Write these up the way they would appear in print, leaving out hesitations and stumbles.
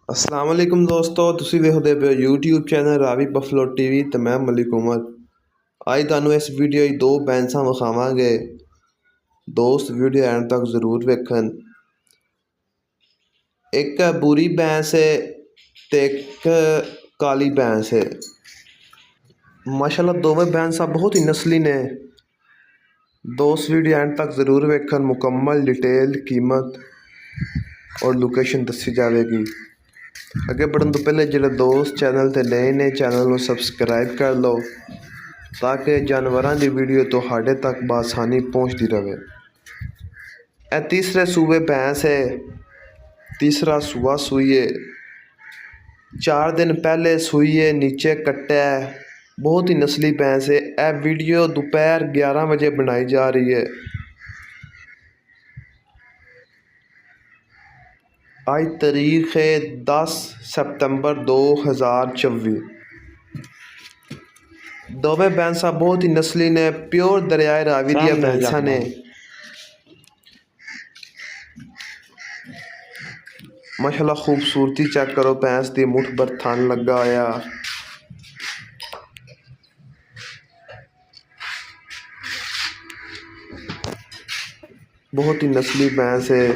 अस्सलाम वालेकुम दोस्तों, तुसी देखदे पे YouTube channel Ravi buffalo TV ते मैं मलिक उमर। अज तुहानू इस वीडियो दो बैंसां विखावांगे। दोस्त वीडियो एंड तक जरूर वेखन। एक बुरी बैंस है ते एक काली बैंस है। माशाल्लाह दोवें बैंसां बहुत ही नस्ली ने। दोस्त वीडियो एंड तक जरूर वेखन। मुकम्मल डिटेल कीमत और लोकेशन दसी जाएगी। अगे बढ़न तो पहले जो दोस्त चैनल ते नए ने चैनल को सबसक्राइब कर लो ताकि जानवरों की वीडियो तो हाडे तक बआसानी पहुँचती रहे। यह तीसरे सूबे भैंस है, तीसरा सूआ सूई है। 4 दिन पहले सूई है, नीचे कट्टा है। बहुत ही नस्ली भैंस है। यह वीडियो दोपहर 11 बजे बनाई जा रही है। आज तारीख है 10 सितंबर 2024। दोवें बैंसां बहुत ही नस्ली ने, प्योर दरियाए रावी दियां बैंसां ने। माशाल्लाह खूबसूरती चेक करो भैंस दी। मुठ भर थन लगा होया। बहुत ही नस्ली भैंस है।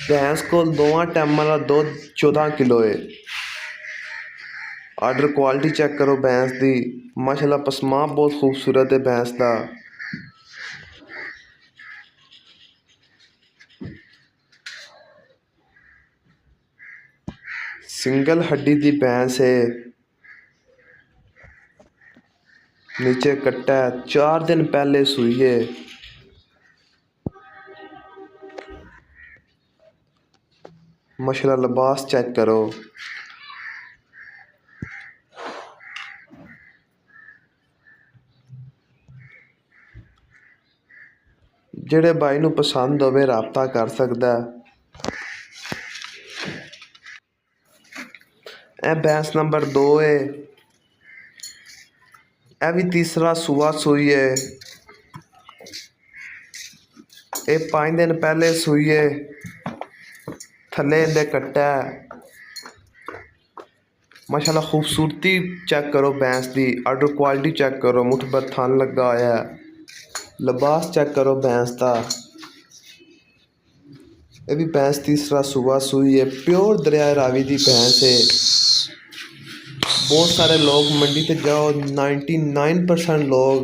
भैंस को दोवां टाइमां दा दुध 14 किलो है। आर्डर क्वालिटी चेक करो भैंस दी। माशाल्लाह पसमा बहुत खूबसूरत है भैंस दा। सिंगल हड्डी दी भैंस है। नीचे कट्टा है। 4 दिन पहले सूई है। माशाल्लाह लिबास चेक करो। जेड़े भाई नू पसंद होवे राबता कर सकदा है। यह भैंस नंबर 2 है। यह भी तीसरा सूआ सूई है। यह 5 दिन पहले सूई है। थले इंदे कट्टा है। माशाल्लाह खूबसूरती चेक करो भैंस दी। आर्डर क्वालिटी चेक करो। मुठ भर थन लगा होया है। लिबास चेक करो भैंस दा। यह भी भैंस तीसरा सूआ सूई है। प्योर दरियाए रावी दी भैंस है। बहुत सारे लोग मंडी ते जाओ 99% लोग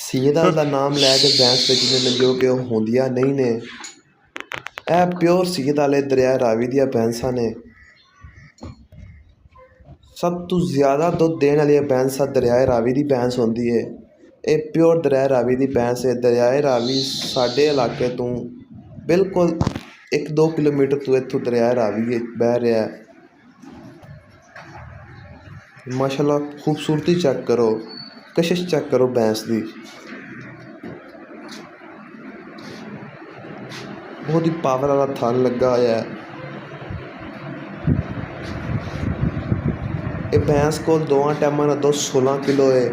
सीधा दा नाम लैके भैंस बेचदे ने जो कि होंदियां नहीं ने। यह प्योर सीध वाले दरियाए रावी दियां भैंसां ने। सब तो ज़्यादा दुध देने वाली भैंस दरियाए रावी दी भैंस होंदी है। ये प्योर दरियाए रावी दी भैंस है। दरियाए रावी साडे इलाके तो बिल्कुल 1-2 किलोमीटर तो इत्थों दरियाए रावी बह रहा है। माशाल्लाह खूबसूरती चेक करो, कशिश चेक करो भैंस दी। बहुत ही पावर वाला थन लगा होया है। ये भैंस को दोवां टाइमां दा दुध 16 किलो है।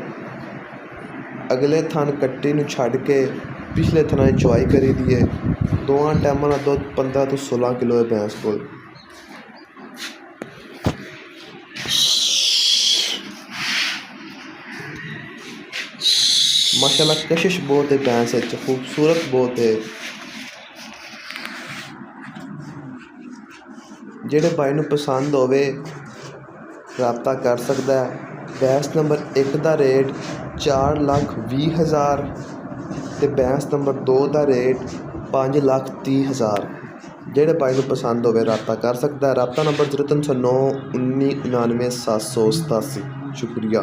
अगले थन कट्टी नू छड्ड के पिछले थना दी चुआई करी दी है। दोवां टाइमां दा दुध 15 तो 16 किलो है भैंस को। माशाल्लाह कशिश बहुत है भैंस है, खूबसूरत बहुत है। जेड़े भाई नू पसंद होवे राबता कर सकदा है। भैंस नंबर 1 दा रेट 4,20,000 ते भैंस नंबर 2 दा रेट 5,30,000। जेड़े भाई नू पसंद होवे राबता कर सकदा है। राबता नंबर 0309 19 99 787। शुक्रिया।